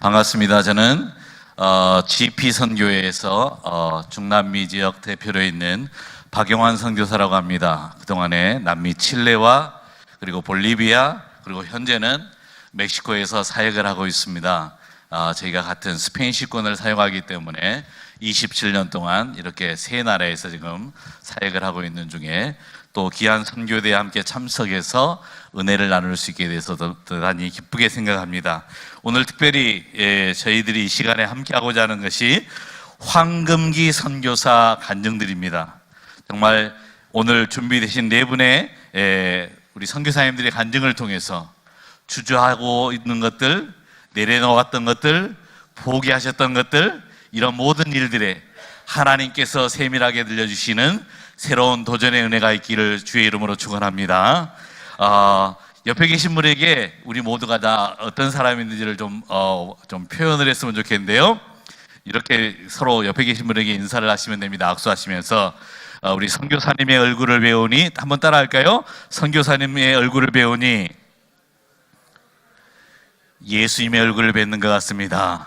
반갑습니다. 저는 GP 선교회에서 중남미 지역 대표로 있는 박용환 선교사라고 합니다. 그동안에 남미 칠레와 그리고 볼리비아 그리고 현재는 멕시코에서 사역을 하고 있습니다. 저희가 같은 스페인시권을 사용하기 때문에 27년 동안 이렇게 세 나라에서 지금 사역을 하고 있는 중에 또 귀한 선교대에 함께 참석해서 은혜를 나눌 수 있게 돼서 대단히 기쁘게 생각합니다. 오늘 특별히 저희들이 이 시간에 함께 하고자 하는 것이 황금기 선교사 간증들입니다. 정말 오늘 준비되신 네 분의 우리 선교사님들의 간증을 통해서 주저하고 있는 것들, 내려놓았던 것들, 포기하셨던 것들, 이런 모든 일들에 하나님께서 세밀하게 들려주시는 새로운 도전의 은혜가 있기를 주의 이름으로 축원합니다. 옆에 계신 분에게 우리 모두가 다 어떤 사람인지를 좀 표현을 했으면 좋겠는데요. 이렇게 서로 옆에 계신 분에게 인사를 하시면 됩니다. 악수하시면서 우리 선교사님의 얼굴을 배우니, 한번 따라할까요? 선교사님의 얼굴을 배우니 예수님의 얼굴을 뵙는 것 같습니다.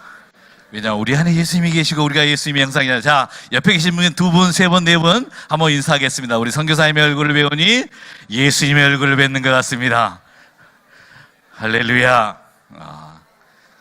왜냐하면 우리 안에 예수님이 계시고 우리가 예수님의 형상이잖아요. 자, 옆에 계신 분 두 분, 세 분, 네 분 한번 인사하겠습니다. 우리 선교사님의 얼굴을 배우니 예수님의 얼굴을 뵙는 것 같습니다. 할렐루야.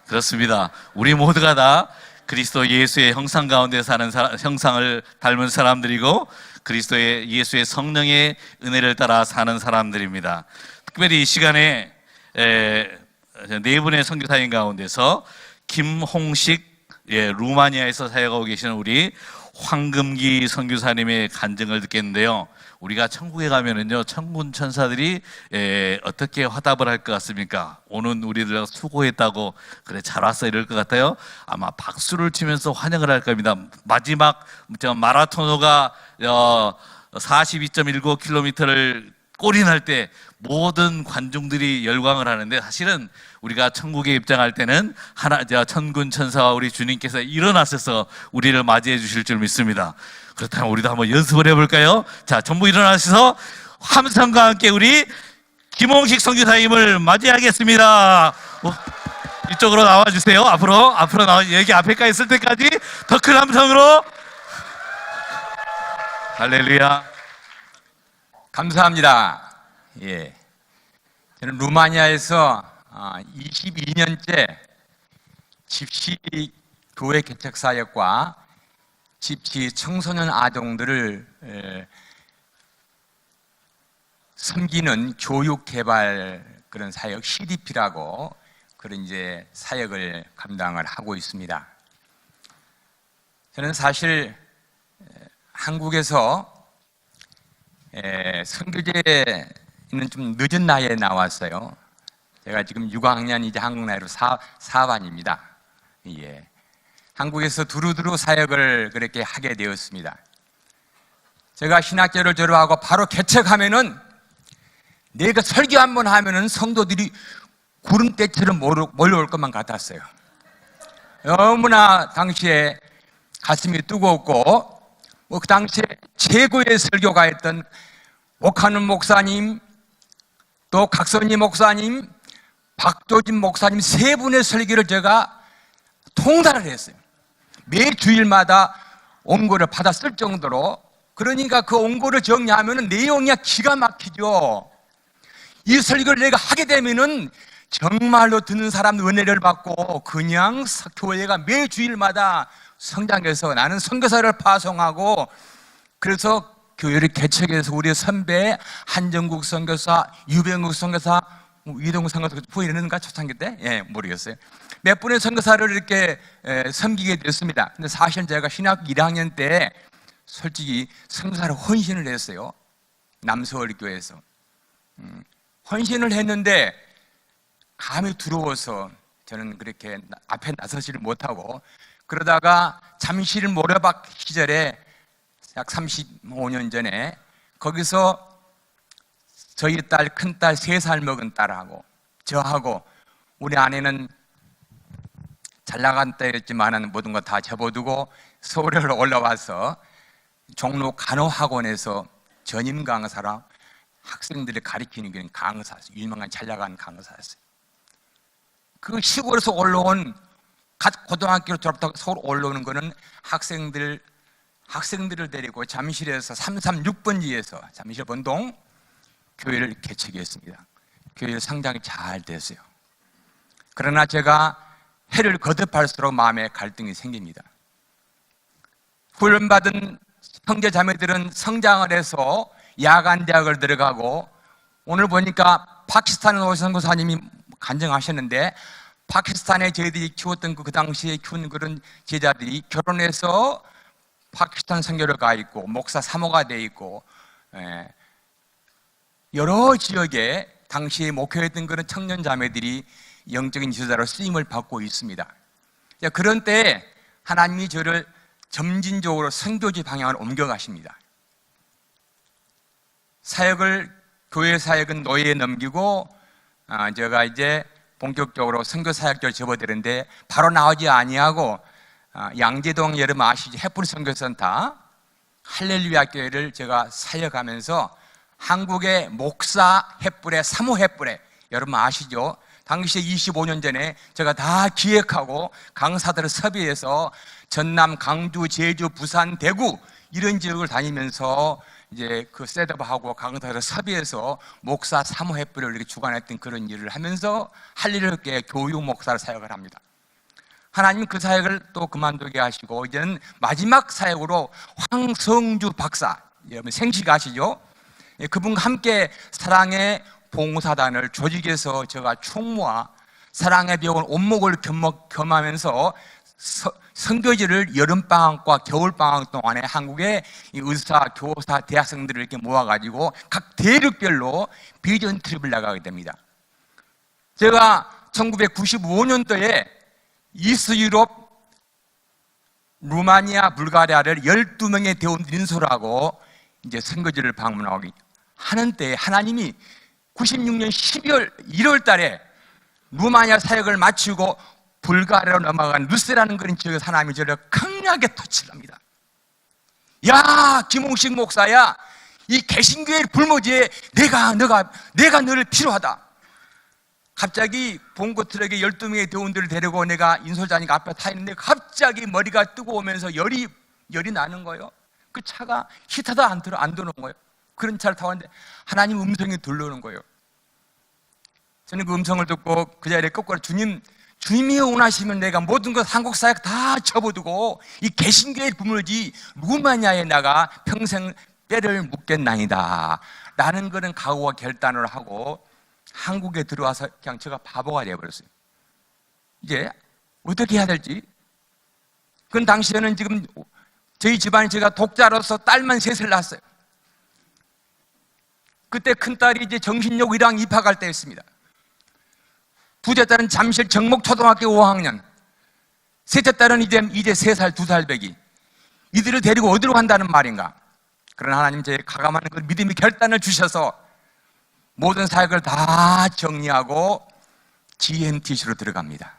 그렇습니다. 우리 모두가 다 그리스도 예수의 형상 가운데 사는 형상을 닮은 사람들이고 그리스도의 예수의 성령의 은혜를 따라 사는 사람들입니다. 특별히 이 시간에 네 분의 선교사님 가운데서 김홍식 루마니아에서 사역하고 계시는 우리 황금기 선교사님의 간증을 듣겠는데요. 우리가 천국에 가면은요, 천군 천사들이 어떻게 화답을 할 것 같습니까? 오는 우리들 수고했다고, 그래 잘 왔어 이럴 것 같아요. 아마 박수를 치면서 환영을 할 겁니다. 마지막 마라토너가 42.19km를 골인할 때 모든 관중들이 열광을 하는데, 사실은 우리가 천국에 입장할 때는 천군 천사와 우리 주님께서 일어나셔서 우리를 맞이해 주실 줄 믿습니다. 그렇다면 우리도 한번 연습을 해볼까요? 자, 전부 일어나셔서 함성과 함께 우리 김홍식 선교사님을 맞이하겠습니다. 이쪽으로 나와주세요. 앞으로 나와, 여기 앞에까지 있을 때까지 더 큰 함성으로. 할렐루야. 감사합니다. 저는 루마니아에서 22년째 집시 교회 개척 사역과 집시 청소년 아동들을 섬기는 교육 개발 그런 사역 CDP라고 그런 이제 사역을 감당을 하고 있습니다. 저는 사실 한국에서 선교제는 좀 늦은 나이에 나왔어요. 제가 지금 6학년, 이제 한국 나이로 4반입니다. 한국에서 두루두루 사역을 그렇게 하게 되었습니다. 제가 신학교를 졸업하고 바로 개척하면은, 내가 설교 한번 하면은 성도들이 구름대처럼 몰려올 것만 같았어요. 너무나 당시에 가슴이 뜨거웠고, 그 당시에 최고의 설교가였던 옥하는 목사님, 또 각선희 목사님, 박조진 목사님 세 분의 설교를 제가 통달을 했어요. 매 주일마다 원고를 받아 쓸 정도로. 그러니까 그 원고를 정리하면 내용이 기가 막히죠. 이 설교를 내가 하게 되면은 정말로 듣는 사람 은혜를 받고 그냥 교회가 매 주일마다 성장해서 나는 선교사를 파송하고, 그래서 교회를 개척해서 우리 선배 한정국 선교사, 유병국 선교사, 이동국 선교사 보이는가 초창기 때? 모르겠어요. 몇 분의 선교사를 이렇게 섬기게 됐습니다. 근데 사실 제가 신학 1학년 때 솔직히 선교사를 헌신을 했어요. 남서울교회에서 헌신을 했는데 감이 두려워서 저는 그렇게 앞에 나서지를 못하고, 그러다가 잠실 모래박 시절에 약 35년 전에 거기서 저희 딸, 큰딸 3살 먹은 딸하고 저하고, 우리 아내는 잘 나간 딸이었지만 모든 거 다 접어두고 서울에 올라와서 종로 간호학원에서 전임 강사라 학생들을 가르치는 게 강사였어요. 유명한 잘 나간 강사였어요. 그 시골에서 올라온 갓 고등학교로 졸업하고 서울 올라오는 거는 학생들을 데리고 잠실에서 336번지에서 잠실 본동 교회를 개척했습니다. 교회를 상당히 잘 됐어요. 그러나 제가 해를 거듭할수록 마음에 갈등이 생깁니다. 훈련받은 형제 자매들은 성장을 해서 야간 대학을 들어가고, 오늘 보니까 파키스탄에 오신 선교사님이 간증하셨는데, 파키스탄에 저희들이 키웠던 그 당시에 키운 그런 제자들이 결혼해서 파키스탄 선교를 가 있고 목사 사모가 돼 있고, 여러 지역에 당시에 목회했던 그런 청년 자매들이 영적인 지도자로 쓰임을 받고 있습니다. 그런 때 하나님이 저를 점진적으로 선교지 방향으로 옮겨가십니다. 교회 사역은 노예에 넘기고, 제가 이제 본격적으로 선교 사역자를 접어드는데, 바로 나오지 아니하고 양재동 여러분 아시죠? 햇불 선교센터 할렐루야 교회를 제가 사역하면서 한국의 목사 햇불에 사모 햇불에, 여러분 아시죠? 당시에 25년 전에 제가 다 기획하고 강사들을 섭외해서 전남, 강주, 제주, 부산, 대구 이런 지역을 다니면서 이제 그 셋업하고 강사들을 섭외해서 목사 사모 햇불을 이렇게 주관했던 그런 일을 하면서 할렐루야 교육 목사를 사역을 합니다. 하나님 그 사역을 또 그만두게 하시고, 이제는 마지막 사역으로 황성주 박사, 여러분 생식 아시죠? 그분과 함께 사랑의 봉사단을 조직해서 제가 충무와 사랑의 병원 온목을 겸하면서 선교지를 여름방학과 겨울방학 동안에 한국의 의사, 교사, 대학생들을 이렇게 모아가지고 각 대륙별로 비전 트립을 나가게 됩니다. 제가 1995년도에 이스 유럽, 루마니아, 불가리아를 12명의 대원들 인솔하고 이제 선교지를 방문하고 하는 때, 하나님이 96년 12월 1월 달에 루마니아 사역을 마치고 불가리아로 넘어간 루스라는 그런 지역에서 하나님이 저를 강력하게 터치를 합니다. 야, 김홍식 목사야, 이 개신교의 불모지에 내가 너를 필요하다. 갑자기 봉고 트럭에 12명의 대원들을 데리고 내가 인솔자니까 앞에 타 있는데 갑자기 머리가 뜨거우면서 열이 나는 거예요. 그 차가 히터도 안 들어오는 거예요. 그런 차를 타고 왔는데 하나님 음성이 들려오는 거예요. 저는 그 음성을 듣고 그 자리에 거꾸로 주님이 원하시면 내가 모든 것 한국 사역 다 접어두고 이 개신교의 부모지 루마니아에 나가 평생 뼈를 묻겠나이다 라는 그런 각오와 결단을 하고 한국에 들어와서 그냥 제가 바보가 되어버렸어요. 이제 어떻게 해야 될지. 그건 당시에는 지금 저희 집안이, 제가 독자로서 딸만 셋을 낳았어요. 그때 큰딸이 이제 정신여고 1학년 입학할 때였습니다. 둘째 딸은 잠실 정목초등학교 5학년, 셋째 딸은 이제 3살, 2살 배기. 이들을 데리고 어디로 간다는 말인가? 그러나 하나님 제 가감한 그 믿음의 결단을 주셔서 모든 사역을 다 정리하고 GMTC로 들어갑니다.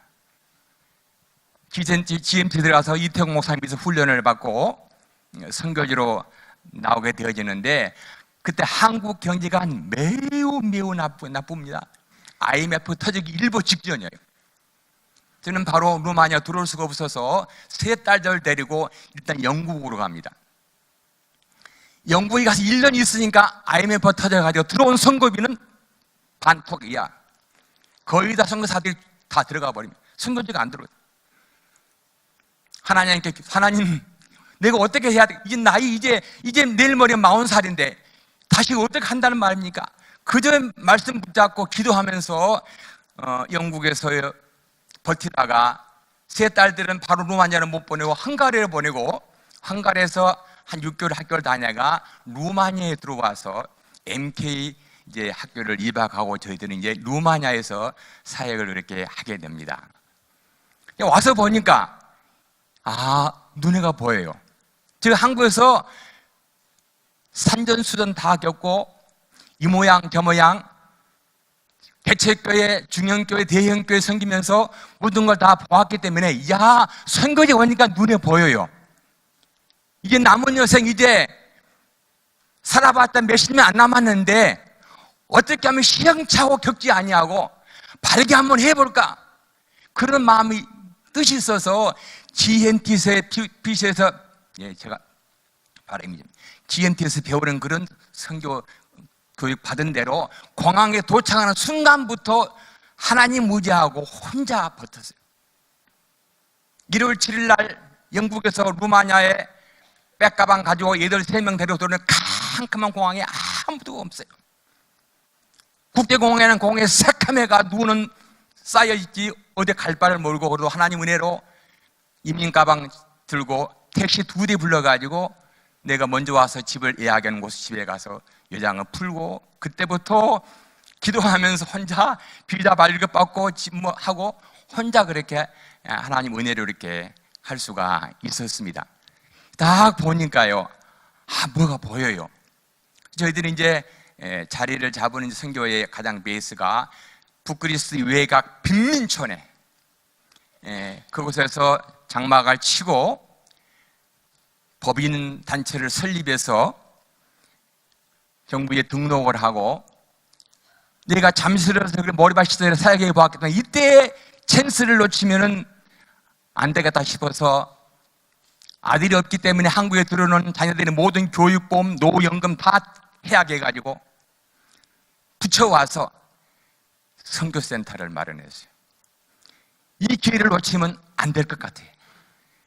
GMT 들어가서 이태용 목사님께서 훈련을 받고 선교지로 나오게 되어지는데, 그때 한국 경제가 매우 나쁩니다. IMF 터지기 일보 직전이에요. 저는 바로 루마니아 들어올 수가 없어서 세 딸들 데리고 일단 영국으로 갑니다. 영국에 가서 1년 있으니까 IMF 터져가지고 들어온 선교비는 반토기야. 거의 다 선교사들이 다 들어가 버립니다. 선교지가 안 들어오요. 하나님, 내가 어떻게 해야 돼? 이제 내일 모레 40살인데 다시 어떻게 한다는 말입니까? 그저 말씀 붙잡고 기도하면서 영국에서 버티다가 세 딸들은 바로 루마니아를 못 보내고 헝가리를 보내고, 헝가리에서 한 6개월 학교를 다니다가 루마니아에 들어와서 MK 이제 학교를 입학하고 저희들은 이제 루마니아에서 사역을 그렇게 하게 됩니다. 와서 보니까 눈에가 보여요. 제가 한국에서 산전수전 다 겪고 이 모양 저 모양 대책교회, 중형교회, 대형교회 섬기면서 모든 걸 다 보았기 때문에 선거제 오니까 눈에 보여요. 이게 남은 여생 이제 살아봤다 몇십 년 안 남았는데 어떻게 하면 시행착오 겪지 아니하고 발기 한번 해볼까, 그런 마음이 뜻이 있어서 GNT에서 제가 바람이 GNT에서 배우는 그런 선교 교육 받은 대로 공항에 도착하는 순간부터 하나님 의지하고 혼자 버텼어요. 1월 7일 날 영국에서 루마니아에 백가방 가지고 3명 데리고 들어오는 캄캄한 공항에 아무도 없어요. 국제공항에는 공항에 새카매가 눈은 쌓여있지 어디 갈 바를 모르고, 그래도 하나님 은혜로 이민 가방 들고 택시 2대 불러가지고 내가 먼저 와서 집을 예약하는 곳 집에 가서 여장을 풀고, 그때부터 기도하면서 혼자 비자 발급받고 하고 혼자 그렇게 하나님 은혜로 이렇게 할 수가 있었습니다. 딱 보니까요, 뭐가 보여요. 저희들이 이제 자리를 잡은 선교의 가장 베이스가 북그리스 외곽 빈민촌에 그곳에서 장막을 치고 법인 단체를 설립해서 정부에 등록을 하고, 내가 잠시라도 머리밭 시절에 사역해 보았기 때문에 이때 찬스를 놓치면은 안 되겠다 싶어서 아들이 없기 때문에 한국에 들어오는 자녀들의 모든 교육보험, 노후연금 다 해약해가지고 붙여와서 선교센터를 마련했어요. 이 기회를 놓치면 안 될 것 같아요.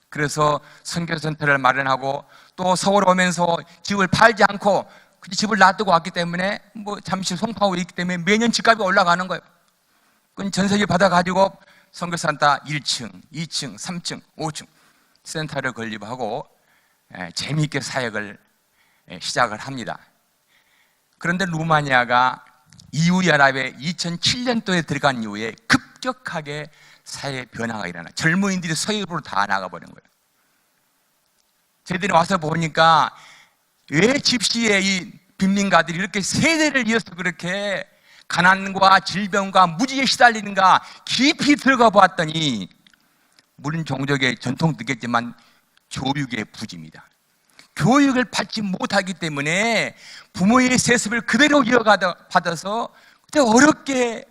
그래서 선교센터를 마련하고, 또 서울 오면서 집을 팔지 않고 집을 놔두고 왔기 때문에 잠시 송파구에 있기 때문에 매년 집값이 올라가는 거예요. 그건 전세기 받아가지고 선교센터 1층, 2층, 3층, 5층 센터를 건립하고 재미있게 사역을 시작을 합니다. 그런데 루마니아가 이웃연합에 2007년도에 들어간 이후에 급격하게 사회 변화가 일어나 젊은이들이 서유럽으로 다 나가버린 거예요. 저희들이 와서 보니까 왜 집시의 이 빈민가들이 이렇게 세대를 이어서 그렇게 가난과 질병과 무지에 시달리는가 깊이 들어가 보았더니, 물론 종족의 전통도 있겠지만 교육의 부재입니다. 교육을 받지 못하기 때문에 부모의 세습을 그대로 이어받아서 어렵게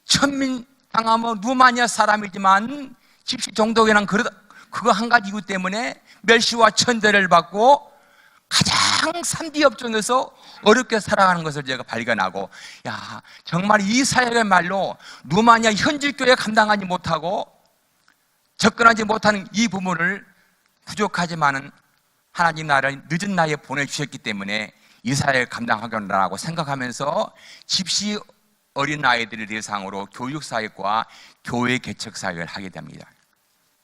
천민 당하면 루마니아 사람이지만 집시 종족이란 그거 한 가지 이유 때문에 멸시와 천대를 받고 가장 산비 업종에서 어렵게 살아가는 것을 제가 발견하고, 정말 이 사역의말로 루마니아 현지교회 감당하지 못하고 접근하지 못하는 이 부분을 부족하지만은 하나님 나라를 늦은 나이에 보내주셨기 때문에 이 사역을 감당하겠다고 생각하면서 집시 어린 아이들을 대상으로 교육사역과 교회 개척 사역을 하게 됩니다.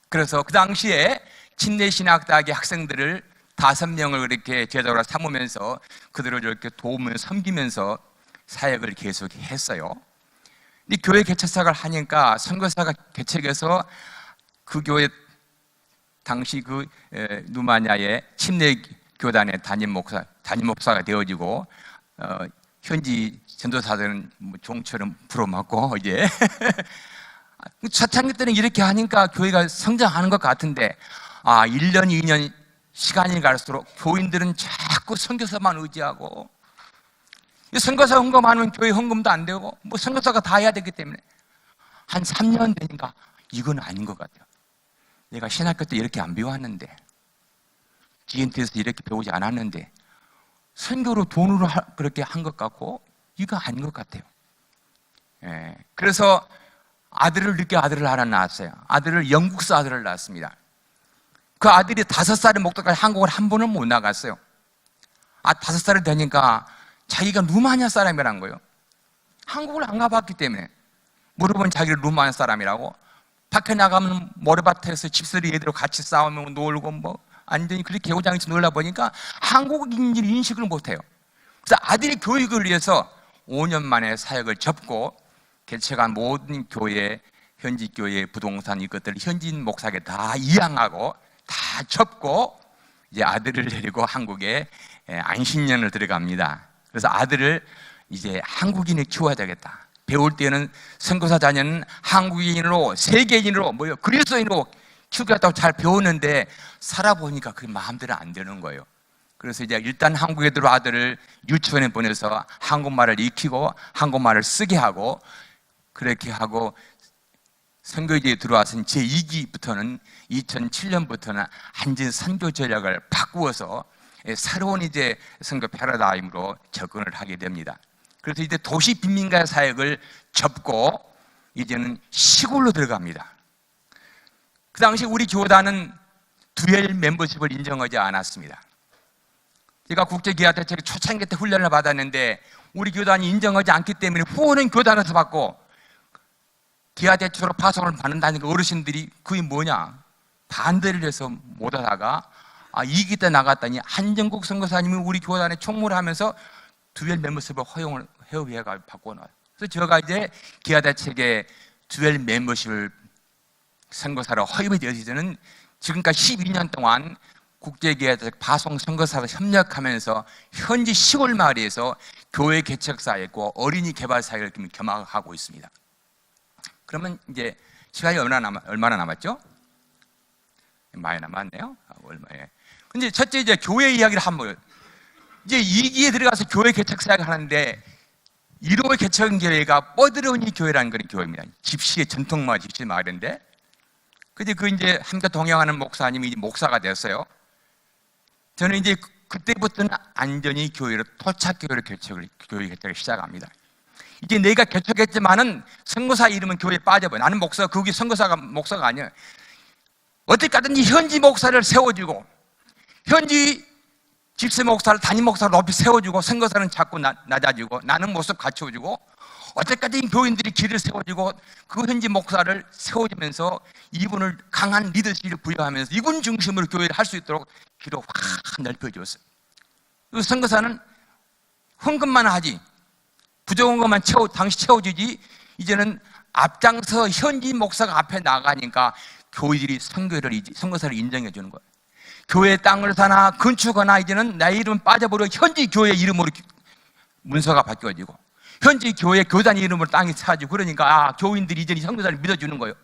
그래서 그 당시에 침례신학대학의 학생들을 5명을 그렇게 제자로 삼으면서 그들을 이렇게 도우면서 섬기면서 사역을 계속했어요. 이 교회 개척 사역을 하니까 선교사가 개척해서 그 교회 당시 그 루마니아의 침례 교단의 담임 목사가 되어지고, 현지 전도사들은 종처럼 부름받고 이제 초창기 때는 이렇게 하니까 교회가 성장하는 것 같은데, 1년, 2년 시간이 갈수록 교인들은 자꾸 선교사만 의지하고, 선교사 헌금하면 교회 헌금도 안 되고 선교사가 다 해야 되기 때문에 한 3년 되니까 이건 아닌 것 같아요. 내가 신학교 때 이렇게 안 배웠는데, GNT에서 이렇게 배우지 않았는데 선교로 돈으로 그렇게 한 것 같고 이거 아닌 것 같아요. 그래서 늦게 아들을 하나 낳았어요. 영국서 아들을 낳았습니다. 그 아들이 5살에 목도까지 한국을 한 번은 못 나갔어요. 5살이 되니까 자기가 루마니아 사람이란 거예요. 한국을 안 가봤기 때문에. 물어보면 자기를 루마니아 사람이라고. 밖에 나가면 모래밭에서 집수리 애들하고 같이 싸우면 놀고 완전히 그렇게 개구장이처럼 놀다 보니까 한국인지를 인식을 못해요. 그래서 아들이 교육을 위해서 5년 만에 사역을 접고 개척한 모든 교회, 현지 교회 부동산 이것들을 현지인 목사에게 다 이양하고 다 접고 이제 아들을 데리고 한국에 안식년을 들어갑니다. 그래서 아들을 이제 한국인이 키워야 되겠다. 배울 때는 선교사 자녀는 한국인으로, 세계인으로, 그리스도인으로 키우겠다고 잘 배우는데 살아보니까 그게 마음대로 안 되는 거예요. 그래서 이제 일단 한국에 들어 아들을 유치원에 보내서 한국말을 익히고 한국말을 쓰게 하고 그렇게 하고 선교지에 들어와서 제2기부터는 2007년부터는 완전 선교 전략을 바꾸어서 새로운 이제 선교 패러다임으로 접근을 하게 됩니다. 그래서 이제 도시 빈민가 사역을 접고 이제는 시골로 들어갑니다. 그 당시 우리 교단은 듀얼 멤버십을 인정하지 않았습니다. 제가 국제기아대책 초창기 때 훈련을 받았는데 우리 교단이 인정하지 않기 때문에 후원은 교단에서 받고 기아대책으로 파송을 받는다니까 어르신들이 그게 뭐냐 반대를 해서 못 하다가 2기 때 나갔더니 한정국 선교사님이 우리 교단에 총무를 하면서 듀얼 멤버십을 허용을 해가 바꿔놔요. 그래서 제가 이제 기아대책에 듀얼 멤버십을 선교사로 허용이 되어지는 지금까지 12년 동안 국제기아대책 파송 선교사와 협력하면서 현지 시골 마을에서 교회 개척 사역과 어린이 개발 사역을 겸하고 있습니다. 그러면 이제 시간이 얼마나 남았죠? 많이 남았네요. 얼마에? 근데 첫째 이제 교회 이야기를 한번 이제 2기에 들어가서 교회 개척 사역을 하는데 1호 개척 교회가 뻐드러니 교회라는 그런 교회입니다. 집시의 전통마을 집시 마을인데, 근데 그 이제 함께 동행하는 목사님이 이제 목사가 됐어요. 저는 이제 그때부터는 안전히 교회 개척을 시작합니다. 이제 내가 개척했지만은 선교사 이름은 교회에 빠져버려. 나는 목사, 거기 선교사가 목사가 아니야. 어떻게든지 현지 목사를 세워주고, 현지 집세 목사를 담임 목사를 높이 세워주고, 선교사는 자꾸 낮아지고, 나는 모습 갖춰주고, 어쨌든 교인들이 길을 세워주고, 그 현지 목사를 세워주면서 이분을 강한 리더십을 부여하면서 이분 중심으로 교회를 할 수 있도록 길을 확 넓혀줬어요. 그 선교사는 헌금만 하지, 부족한 것만 당시 채워주지, 이제는 앞장서 현지 목사가 앞에 나가니까 교회들이 선교사를 인정해 주는 거예요. 교회 땅을 사나 건축하나 이제는 내 이름 빠져버려 현지 교회 이름으로 문서가 바뀌어지고, 현지 교회 교단 이름으로 땅이 사지고, 그러니까 교인들이 이제 선교사를 믿어주는 거예요.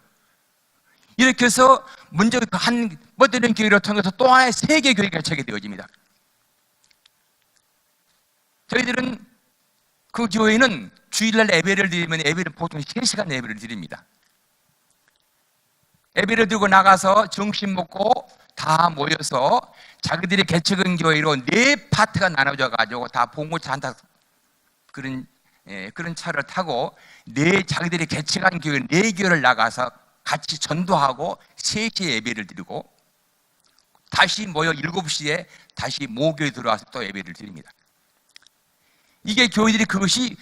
이렇게 해서 먼저 한 뻗드는 교회를 통해서 또 하나의 세계 교회가 개척이 되어집니다. 저희들은 그 교회는 주일날 예배를 드리면 예배를 보통 3시간 예배를 드립니다. 예배를 들고 나가서 점심 먹고 다 모여서 자기들이 개척한 교회로 4파트가 나눠져 가지고 다 봉고차 한 그런 차를 타고 자기들이 개척한 교회 4교회를 나가서 같이 전도하고 3시에 예배를 드리고 다시 모여 7시에 다시 모교에 들어와서 또 예배를 드립니다. 이게 교회들이 그것이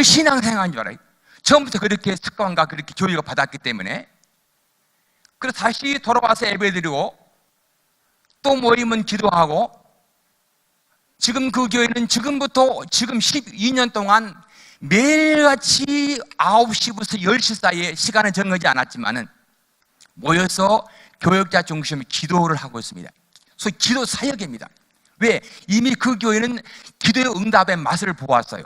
신앙생활인 줄 알아요. 처음부터 그렇게 습관과 그렇게 교육을 받았기 때문에. 그래서 다시 돌아와서 예배드리고 또 모이면 기도하고, 지금 그 교회는 지금부터 지금 12년 동안 매일같이 9시부터 10시 사이에 시간은 정하지 않았지만은 모여서 교역자 중심의 기도를 하고 있습니다. 소위 기도 사역입니다. 왜? 이미 그 교회는 기도의 응답의 맛을 보았어요.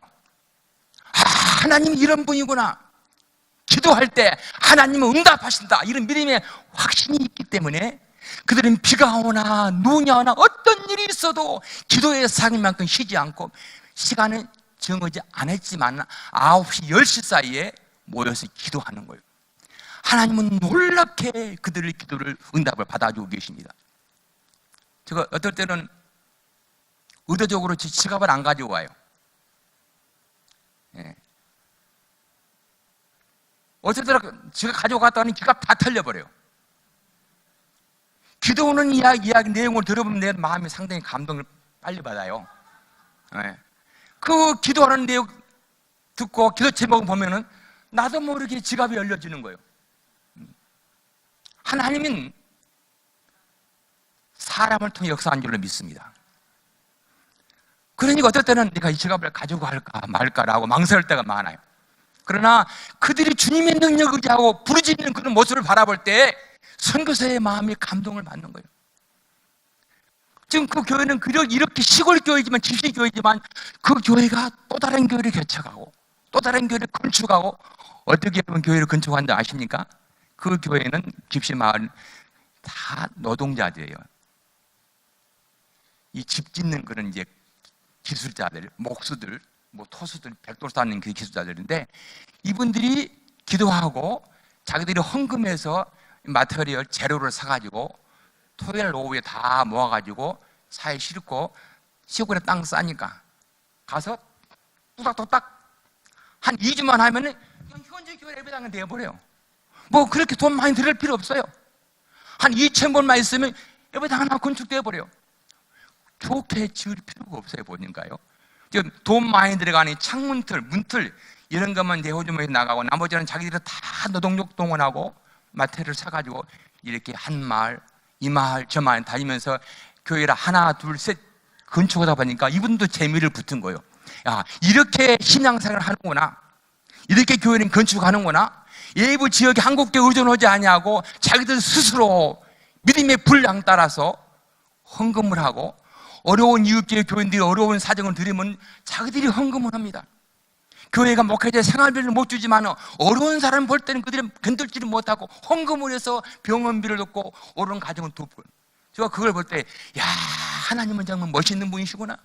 하나님이 이런 분이구나. 기도할 때 하나님은 응답하신다. 이런 믿음의 확신이 있기 때문에 그들은 비가 오나 눈이 오나 어떤 일이 있어도 기도의 사역만큼 쉬지 않고, 시간은 정하지 않았지만 9시, 10시 사이에 모여서 기도하는 거예요. 하나님은 놀랍게 그들의 기도를 응답을 받아주고 계십니다. 제가 어떨 때는 의도적으로 제 지갑을 안 가지고 와요. 어쨌든 제가 가지고 갔다니 지갑 다 털려버려요. 기도하는 이야기 내용을 들어보면 내 마음이 상당히 감동을 빨리 받아요. 그 기도하는 내용 듣고 기도 제목을 보면은 나도 모르게 지갑이 열려지는 거예요. 하나님은 사람을 통해 역사한 줄로 믿습니다. 그러니까 어떨 때는 내가 이 지갑을 가지고 갈까 말까라고 망설일 때가 많아요. 그러나 그들이 주님의 능력을 의지하고 부르짖는 그런 모습을 바라볼 때 선교사의 마음이 감동을 받는 거예요. 지금 그 교회는 이렇게 시골 교회지만, 집시 교회지만 그 교회가 또 다른 교회를 개척하고 또 다른 교회를 건축하고, 어떻게 보면 교회를 건축한지 아십니까? 그 교회는 집시 마을 다 노동자들이에요. 이 집 짓는 그런 이제 기술자들, 목수들, 토수들, 벽돌 쌓는 그 기술자들인데, 이분들이 기도하고 자기들이 헌금해서 마테리얼 재료를 사가지고 토요일 오후에 다 모아가지고 차에 싣고 시골에 땅 싸니까 가서 뚜닥뚜닥 한 2주만 하면은 현재 교회 예배당은 되어버려요. 뭐 그렇게 돈 많이 들을 필요 없어요. 한 2,000번만 있으면 예배당 하나 건축되어버려요. 좋게 지을 필요가 없어요. 보니까요. 지금 돈 많이 들어가는 창문틀, 문틀 이런 것만 내호주머니에 나가고 나머지는 자기들이 다 노동력 동원하고 마테리얼을 사가지고 이렇게 한 마을, 이 마을, 저 마을 다니면서 교회를 하나, 둘, 셋 건축하다 보니까 이분도 재미를 붙은 거예요. 야, 이렇게 신앙생활을 하는구나. 이렇게 교회는 건축하는구나. 일부 지역에 한국교회 의존하지 아니하고 자기들 스스로 믿음의 분량 따라서 헌금을 하고 어려운 이웃교회 교인들이 어려운 사정을 들으면 자기들이 헌금을 합니다. 교회가 목회자 생활비를 못 주지만 어려운 사람 볼 때는 그들이 견딜지를 못하고 헌금을 해서 병원비를 얻고 어려운 가정을 돕고, 제가 그걸 볼 때 야, 하나님은 정말 멋있는 분이시구나.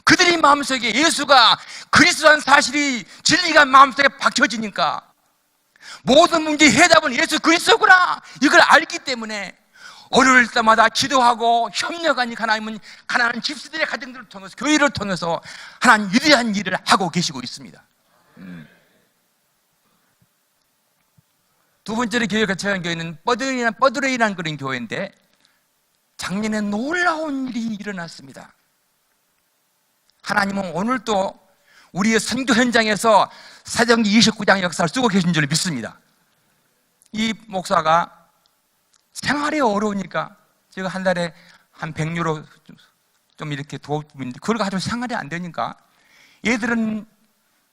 그들이 마음속에 예수가 그리스도라는 사실이 진리가 마음속에 박혀지니까 모든 문제의 해답은 예수 그리스도구나 이걸 알기 때문에 어려울 때마다 기도하고 협력하니까 하나님은 가난한 집시들의 가정들을 통해서 교회를 통해서 하나님 위대한 일을 하고 계시고 있습니다. 두 번째로 교회 거쳐간 교회는 뻐드레이라는 그런 교회인데 작년에 놀라운 일이 일어났습니다. 하나님은 오늘도 우리의 선교 현장에서 사도행전 29장 역사를 쓰고 계신 줄 믿습니다. 이 목사가 생활이 어려우니까 제가 한 달에 한 100유로 좀 이렇게 도움인데 그걸 가지고 생활이 안 되니까 얘들은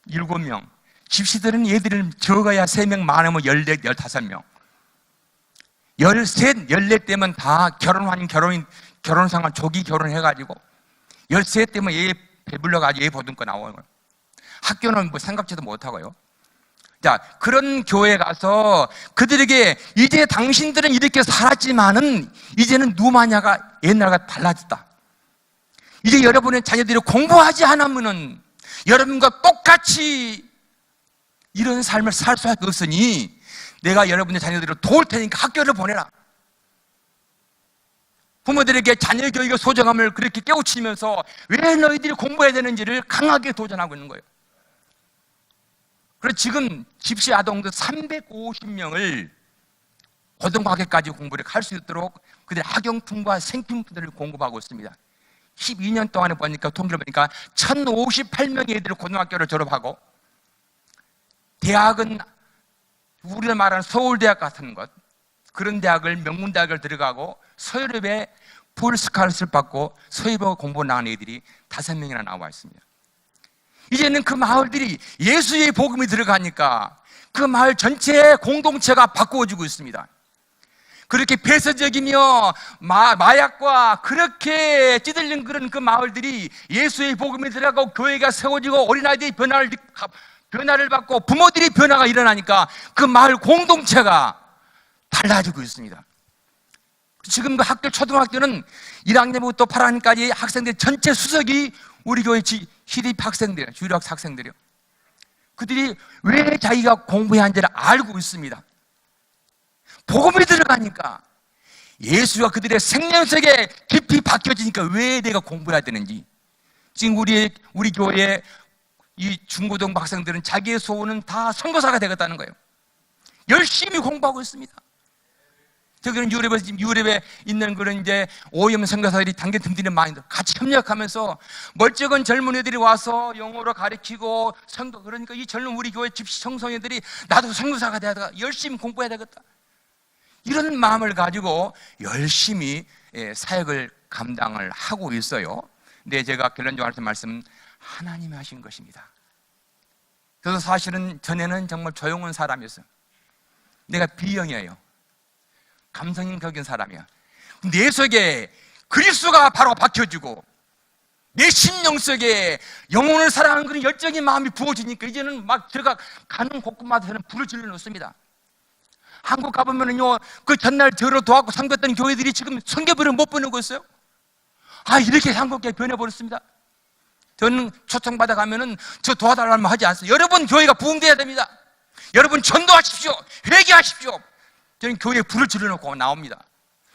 7명, 집시들은 얘들은 적어야 3명, 많으면 14, 15명 13, 14대면 다 결혼생활 조기 결혼해가지고 13대면 얘 배불러가지고 얘 보듬고 나오는 거예요. 학교는 뭐 생각지도 못하고요. 자, 그런 교회에 가서 그들에게 이제 당신들은 이렇게 살았지만은 이제는 누마냐가 옛날과 달라졌다. 이제 여러분의 자녀들이 공부하지 않으면은 여러분과 똑같이 이런 삶을 살 수밖에 없으니 내가 여러분의 자녀들을 도울 테니까 학교를 보내라. 부모들에게 자녀 교육의 소중함을 그렇게 깨우치면서 왜 너희들이 공부해야 되는지를 강하게 도전하고 있는 거예요. 그래서 지금 집시 아동들 350명을 고등학교까지 공부를 할 수 있도록 그들 학용품과 생필품들을 공급하고 있습니다. 12년 동안에 보니까 통계를 보니까 1058명의 애들이 고등학교를 졸업하고 대학은 우리가 말하는 서울대학 같은 것 그런 대학을 명문대학을 들어가고 서유럽에 풀스칼렛을 받고 서유럽 공부 나간 애들이 5명이나 나와 있습니다. 이제는 그 마을들이 예수의 복음이 들어가니까 그 마을 전체의 공동체가 바꾸어지고 있습니다. 그렇게 폐쇄적이며 마약과 그렇게 찌들린 그런 그 마을들이 예수의 복음이 들어가고 교회가 세워지고 어린아이들이 변화를 받고 부모들이 변화가 일어나니까 그 마을 공동체가 달라지고 있습니다. 지금 그 학교 초등학교는 1학년부터 8학년까지 학생들 전체 수석이 우리 교회 시립 학생들, 주력 학생들이요. 그들이 왜 자기가 공부해야 하는지를 알고 있습니다. 복음이 들어가니까 예수가 그들의 생명 속에 깊이 박혀지니까 왜 내가 공부해야 되는지. 지금 우리 교회의 이 중고등부 학생들은 자기의 소원은 다 선교사가 되겠다는 거예요. 열심히 공부하고 있습니다. 저기는 유럽에 있는 그런 이제 오염 선교사들이 단계 든든히 많이 같이 협력하면서 멀쩡한 젊은이들이 와서 영어로 가르치고 선교, 그러니까 이 젊은 우리 교회 집시 청소년들이 나도 선교사가 돼야 되겠다, 열심히 공부해야 되겠다, 이런 마음을 가지고 열심히 사역을 감당을 하고 있어요. 근데 제가 결론적으로 할 때 말씀은 하나님이 하신 것입니다. 저도 사실은 전에는 정말 조용한 사람이었어요. 내가 B형이에요. 감성적인 사람이야. 내 속에 그리스도가 바로 박혀지고 내 심령 속에 영혼을 사랑하는 그런 열정의 마음이 부어지니까 이제는 막 제가 가는 곳곳마다 저는 불을 질러 놓습니다. 한국 가보면은요, 그 전날 저를 도와고 섬겼던 교회들이 지금 선교비를 못 보내고 있어요. 아, 이렇게 한국교회 변해버렸습니다. 저는 초청받아 가면은 저 도와달라는 말 하지 않습니다. 여러분 교회가 부흥돼야 됩니다. 여러분 전도하십시오. 회개하십시오. 저는 교회에 불을 질러놓고 나옵니다.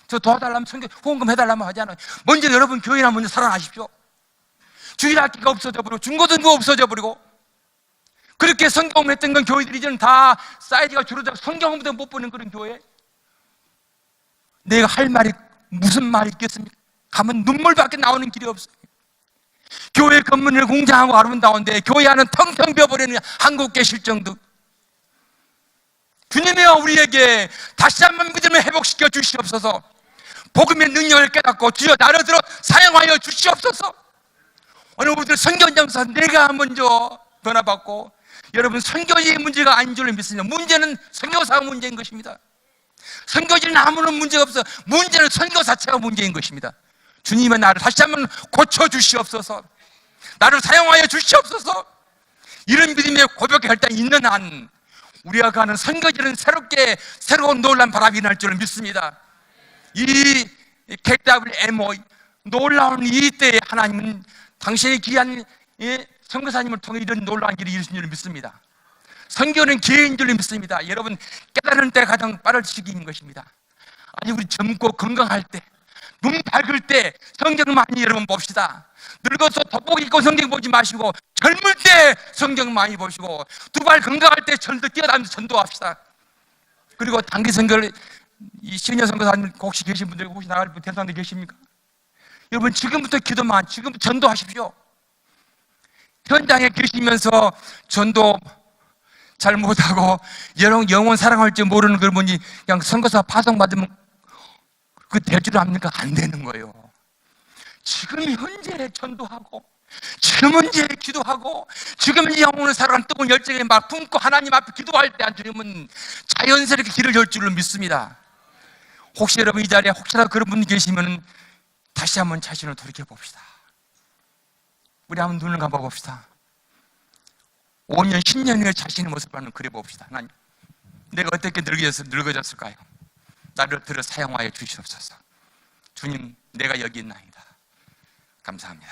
저 도와달라면 성경 후원금 해달라면 하지 않아요. 먼저 여러분 교회나 먼저 살아나십시오. 주일학기가 없어져 버리고 중고등부 없어져 버리고 그렇게 성경 했던 건 교회들이 이제는 다 사이즈가 줄어들고 성경도 못 보는 그런 교회. 내가 할 말이 무슨 말이 있겠습니까? 가면 눈물밖에 나오는 길이 없어요. 교회 건물을 공장하고 아름다운데 교회 안은 텅텅 비어버리는 한국계 실정도. 주님이여 우리에게 다시 한번 믿음을 회복시켜 주시옵소서. 복음의 능력을 깨닫고 주여 나를 들어 사용하여 주시옵소서. 오늘 우리들 선교장사 내가 먼저 변화받고 여러분 선교지의 문제가 아닌 줄로 믿습니다. 문제는 선교사가 문제인 것입니다. 선교지는 아무런 문제가 없어. 문제는 선교 자체가 문제인 것입니다. 주님은 나를 다시 한번 고쳐 주시옵소서. 나를 사용하여 주시옵소서. 이런 믿음의 고백의 혈당이 있는 한 우리가 가는 선교지는 새로운 놀란 바람이 날 줄을 믿습니다. 이 KWMO 놀라운 이 때에 하나님은 당신의 귀한 선교사님을 통해 이런 놀라운 일이 이루신 줄을 믿습니다. 선교는 기회인 줄을 믿습니다. 여러분 깨달은 때가 가장 빠른 시기인 것입니다. 아니 우리 젊고 건강할 때, 눈 밝을 때 성경을 많이 여러분 봅시다. 늙어서 돋보기 입고 성경 보지 마시고 젊을 때 성경 많이 보시고 두 발 건강할 때 절도 뛰어다니면서 전도합시다. 그리고 단기 선교를 이 시니어 선교사님 혹시 계신 분들 혹시 나갈 분 대상들 계십니까? 여러분 지금부터 기도만 지금 전도하십시오. 현장에 계시면서 전도 잘 못하고 영혼 사랑할 줄 모르는 그런 분이 그냥 선교사 파송받으면 그 될 줄 압니까? 안 되는 거예요. 지금 현재 전도하고 지금 현재 기도하고 지금 이 영혼을 살아가는 뜨거운 열정에 막 품고 하나님 앞에 기도할 때 주님은 자연스럽게 길을 열 줄로 믿습니다. 혹시 여러분 이 자리에 혹시나 그런 분이 계시면 다시 한번 자신을 돌이켜 봅시다. 우리 한번 눈을 감아 봅시다. 5년, 10년 후에 자신의 모습을 한번 그려 봅시다. 하나님, 내가 어떻게 늙어졌을까요? 나를 들어 사용하여 주시옵소서. 주님, 내가 여기 있나이다. 감사합니다.